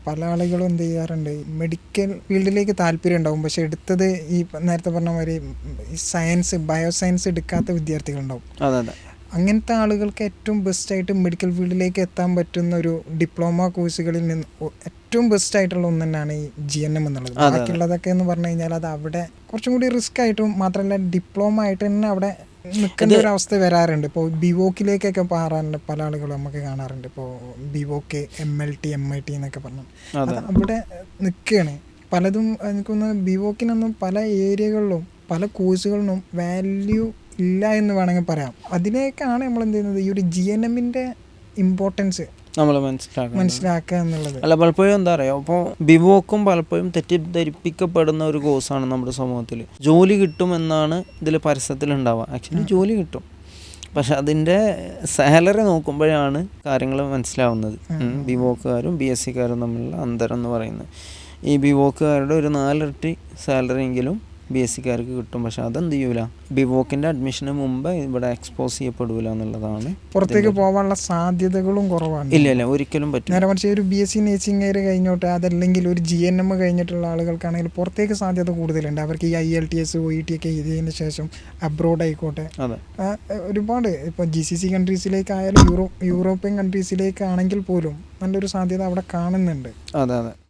പല ആളുകളും എന്ത് ചെയ്യാറുണ്ട്, മെഡിക്കൽ ഫീൽഡിലേക്ക് താല്പര്യം ഉണ്ടാവും, പക്ഷെ എടുത്തത് ഈ നേരത്തെ പറഞ്ഞ മാതിരി സയൻസ് ബയോസയൻസ് എടുക്കാത്ത വിദ്യാർത്ഥികളുണ്ടാവും. അങ്ങനത്തെ ആളുകൾക്ക് ഏറ്റവും ബെസ്റ്റായിട്ട് മെഡിക്കൽ ഫീൽഡിലേക്ക് എത്താൻ പറ്റുന്ന ഒരു ഡിപ്ലോമ കോഴ്സുകളിൽ നിന്ന് ഏറ്റവും ബെസ്റ്റായിട്ടുള്ള ഒന്ന് തന്നെയാണ് ഈ GNM എന്നുള്ളത്. ബാക്കിയുള്ളതൊക്കെ എന്ന് പറഞ്ഞു കഴിഞ്ഞാൽ അത് അവിടെ കുറച്ചും കൂടി റിസ്ക് ആയിട്ടും മാത്രമല്ല ഡിപ്ലോമ ആയിട്ട് തന്നെ അവിടെ നിൽക്കേണ്ട ഒരു അവസ്ഥ വരാറുണ്ട്. ഇപ്പോൾ ബിവോക്കിലേക്കൊക്കെ മാറാറുണ്ട് പല ആളുകളും നമുക്ക് കാണാറുണ്ട്. ഇപ്പോൾ ബിവോക്ക് MLT MIT എന്നൊക്കെ പറഞ്ഞു അത് അവിടെ നിൽക്കുകയാണ്. പലതും എനിക്കൊന്ന് ബിവോക്കിനൊന്നും പല ഏരിയകളിലും പല കോഴ്സുകളിലും വാല്യൂ ഇല്ല എന്ന് വേണമെങ്കിൽ പറയാം. അതിലേക്കാണ് നമ്മൾ എന്ത് ചെയ്യുന്നത്, ഈ ഒരു GNMന്റെ ഇമ്പോർട്ടൻസ് നമ്മൾ മനസ്സിലാക്കുക എന്നുള്ളത്. അല്ല, പലപ്പോഴും എന്താ പറയുക, ഇപ്പോൾ ബിവോക്കും പലപ്പോഴും തെറ്റിദ്ധരിപ്പിക്കപ്പെടുന്ന ഒരു കോഴ്സാണ് നമ്മുടെ സമൂഹത്തിൽ. ജോലി കിട്ടുമെന്നാണ് ഇതിൽ പരസ്യത്തിലുണ്ടാവുക. ആക്ച്വലി ജോലി കിട്ടും, പക്ഷെ അതിൻ്റെ സാലറി നോക്കുമ്പോഴാണ് കാര്യങ്ങൾ മനസ്സിലാവുന്നത്. ബിവോക്കുകാരും BSCക്കാരും തമ്മിലുള്ള അന്തരം എന്ന് പറയുന്നത്. ഈ ബിവോക്കുകാരുടെ ഒരു 4 ഇരട്ടി സാലറി എങ്കിലും BSCക്കാർക്ക് കിട്ടും. പക്ഷെ അതെന്ത് ചെയ്യൂല, ബിവോക്കിൻ്റെ അഡ്മിഷന് മുമ്പ് ഇവിടെ എക്സ്പോസ് ചെയ്യപ്പെടൂല എന്നുള്ളതാണ്. പുറത്തേക്ക് പോകാനുള്ള സാധ്യതകളും കുറവാണ്. ഇല്ല, ഒരിക്കലും പറ്റില്ല. നേരെ മറിച്ച് ഒരു BSc നേഴ്സിംഗ് കഴിഞ്ഞോട്ടെ, അതല്ലെങ്കിൽ ഒരു GNM കഴിഞ്ഞിട്ടുള്ള ആളുകൾക്കാണെങ്കിൽ പുറത്തേക്ക് സാധ്യത കൂടുതലുണ്ട്. അവർക്ക് ഈ IELTS OET ഒക്കെ എഴുതിയതിന് ശേഷം അബ്രോഡ് ആയിക്കോട്ടെ, ഒരുപാട് ഇപ്പോൾ GCC കൺട്രീസിലേക്കായാലും യൂറോപ്യൻ കൺട്രീസിലേക്കാണെങ്കിൽ പോലും നല്ലൊരു സാധ്യത അവിടെ കാണുന്നുണ്ട്. അതെ.